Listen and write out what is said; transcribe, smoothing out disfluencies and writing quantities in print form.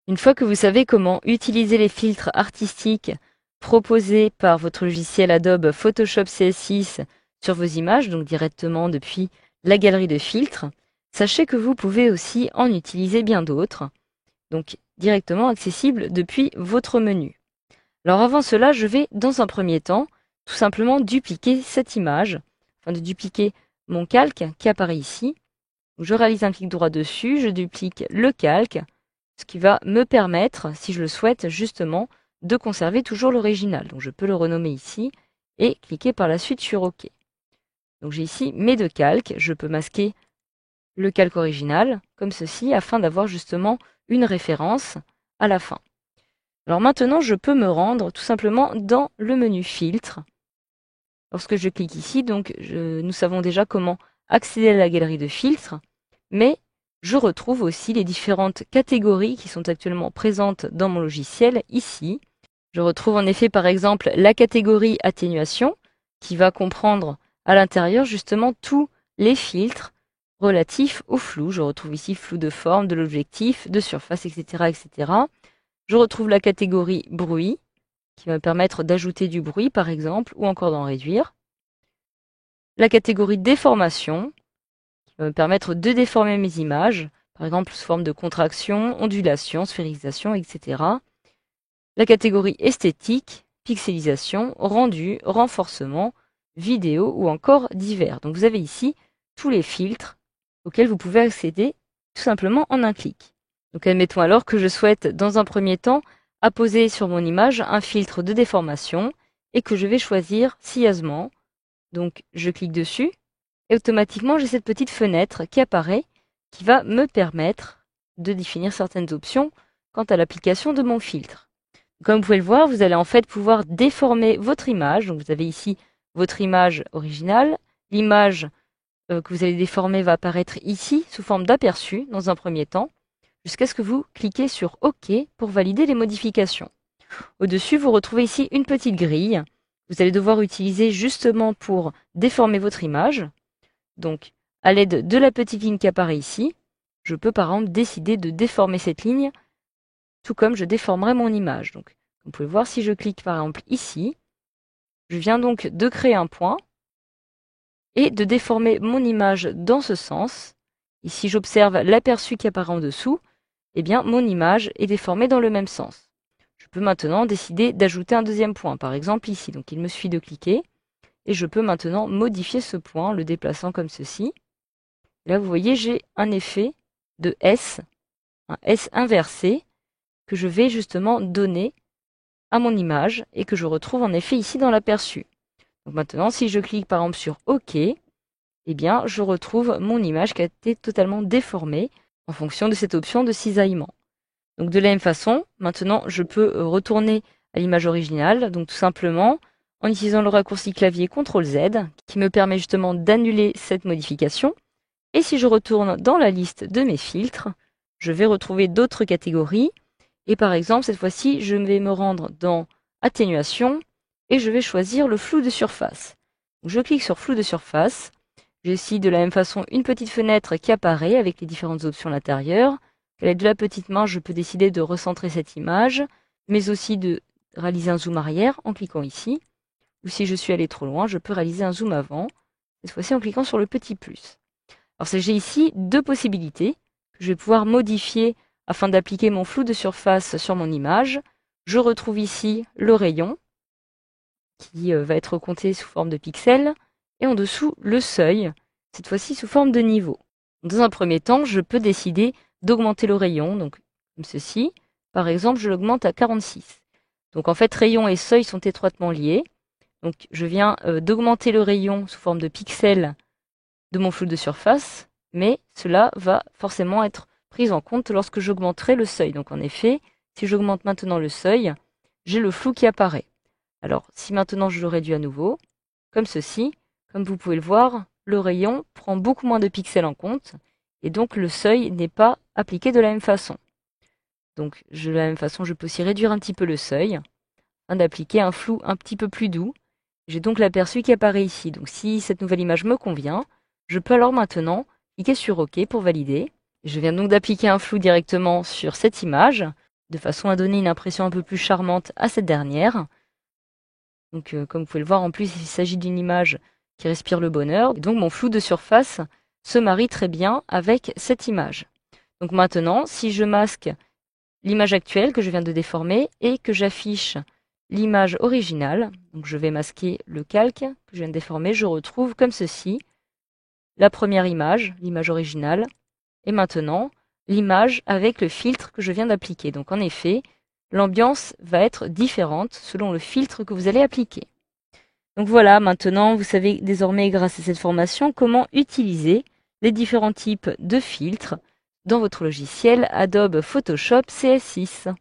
Une fois que vous savez comment utiliser les filtres artistiques proposés par votre logiciel Adobe Photoshop CS6 sur vos images, donc directement depuis la galerie de filtres, sachez que vous pouvez aussi en utiliser bien d'autres, donc directement accessibles depuis votre menu. Alors avant cela, je vais dans un premier temps tout simplement dupliquer cette image, afin de dupliquer mon calque qui apparaît ici. Je réalise un clic droit dessus, je duplique le calque, ce qui va me permettre, si je le souhaite justement, de conserver toujours l'original. Donc je peux le renommer ici et cliquer par la suite sur OK. Donc j'ai ici mes deux calques, je peux masquer le calque original comme ceci afin d'avoir justement une référence à la fin. Alors maintenant, je peux me rendre tout simplement dans le menu filtre. Lorsque je clique ici, donc nous savons déjà comment accéder à la galerie de filtres, mais je retrouve aussi les différentes catégories qui sont actuellement présentes dans mon logiciel ici. Je retrouve en effet par exemple la catégorie atténuation qui va comprendre à l'intérieur justement tous les filtres relatifs au flou. Je retrouve ici flou de forme, de l'objectif, de surface, etc., etc. Je retrouve la catégorie bruit qui va me permettre d'ajouter du bruit par exemple ou encore d'en réduire. La catégorie déformation qui va me permettre de déformer mes images, par exemple sous forme de contraction, ondulation, sphérisation, etc. La catégorie esthétique, pixelisation, rendu, renforcement, vidéo ou encore divers. Donc vous avez ici tous les filtres auxquels vous pouvez accéder tout simplement en un clic. Donc admettons alors que je souhaite dans un premier temps apposer sur mon image un filtre de déformation et que je vais choisir sciemment. Donc je clique dessus et automatiquement j'ai cette petite fenêtre qui apparaît qui va me permettre de définir certaines options quant à l'application de mon filtre. Comme vous pouvez le voir, vous allez en fait pouvoir déformer votre image. Donc vous avez ici votre image originale. L'image que vous allez déformer va apparaître ici sous forme d'aperçu dans un premier temps, jusqu'à ce que vous cliquez sur OK pour valider les modifications. Au-dessus, vous retrouvez ici une petite grille. Vous allez devoir utiliser justement pour déformer votre image. Donc, à l'aide de la petite ligne qui apparaît ici, je peux par exemple décider de déformer cette ligne, tout comme je déformerai mon image. Donc, vous pouvez voir si je clique par exemple ici, je viens donc de créer un point et de déformer mon image dans ce sens. Et si j'observe l'aperçu qui apparaît en dessous, eh bien mon image est déformée dans le même sens. Je peux maintenant décider d'ajouter un deuxième point, par exemple ici. Donc il me suffit de cliquer et je peux maintenant modifier ce point en le déplaçant comme ceci. Et là, vous voyez, j'ai un effet de S, un S inversé, que je vais justement donner à mon image et que je retrouve en effet ici dans l'aperçu. Donc maintenant, si je clique par exemple sur OK, eh bien, je retrouve mon image qui a été totalement déformée en fonction de cette option de cisaillement. Donc de la même façon, maintenant, je peux retourner à l'image originale, donc tout simplement en utilisant le raccourci clavier CTRL-Z, qui me permet justement d'annuler cette modification. Et si je retourne dans la liste de mes filtres, je vais retrouver d'autres catégories. Et par exemple, cette fois-ci, je vais me rendre dans Atténuation et je vais choisir le flou de surface. Donc, je clique sur flou de surface. J'ai ici de la même façon une petite fenêtre qui apparaît avec les différentes options à l'intérieur. À l'aide de la petite main, je peux décider de recentrer cette image, mais aussi de réaliser un zoom arrière en cliquant ici. Ou si je suis allé trop loin, je peux réaliser un zoom avant, cette fois-ci en cliquant sur le petit plus. Alors j'ai ici deux possibilités que je vais pouvoir modifier afin d'appliquer mon flou de surface sur mon image. Je retrouve ici le rayon qui va être compté sous forme de pixels et en dessous le seuil, cette fois-ci sous forme de niveau. Dans un premier temps, je peux décider d'augmenter le rayon, donc comme ceci. Par exemple, je l'augmente à 46. Donc en fait, rayon et seuil sont étroitement liés. Donc je viens d'augmenter le rayon sous forme de pixels de mon flou de surface, mais cela va forcément être pris en compte lorsque j'augmenterai le seuil. Donc en effet, si j'augmente maintenant le seuil, j'ai le flou qui apparaît. Alors si maintenant je le réduis à nouveau, comme ceci, comme vous pouvez le voir, le rayon prend beaucoup moins de pixels en compte, et donc le seuil n'est pas appliqué de la même façon. Donc de la même façon, je peux aussi réduire un petit peu le seuil, afin d'appliquer un flou un petit peu plus doux. J'ai donc l'aperçu qui apparaît ici. Donc si cette nouvelle image me convient, je peux alors maintenant cliquer sur OK pour valider. Je viens donc d'appliquer un flou directement sur cette image. de façon à donner une impression un peu plus charmante à cette dernière. Donc, comme vous pouvez le voir, en plus, il s'agit d'une image qui respire le bonheur. Et donc, mon flou de surface se marie très bien avec cette image. Donc maintenant, si je masque l'image actuelle que je viens de déformer et que j'affiche l'image originale, donc je vais masquer le calque que je viens de déformer, je retrouve comme ceci la première image, l'image originale, et maintenant l'image avec le filtre que je viens d'appliquer. Donc en effet, l'ambiance va être différente selon le filtre que vous allez appliquer. Donc voilà, maintenant vous savez désormais grâce à cette formation comment utiliser les différents types de filtres dans votre logiciel Adobe Photoshop CS6.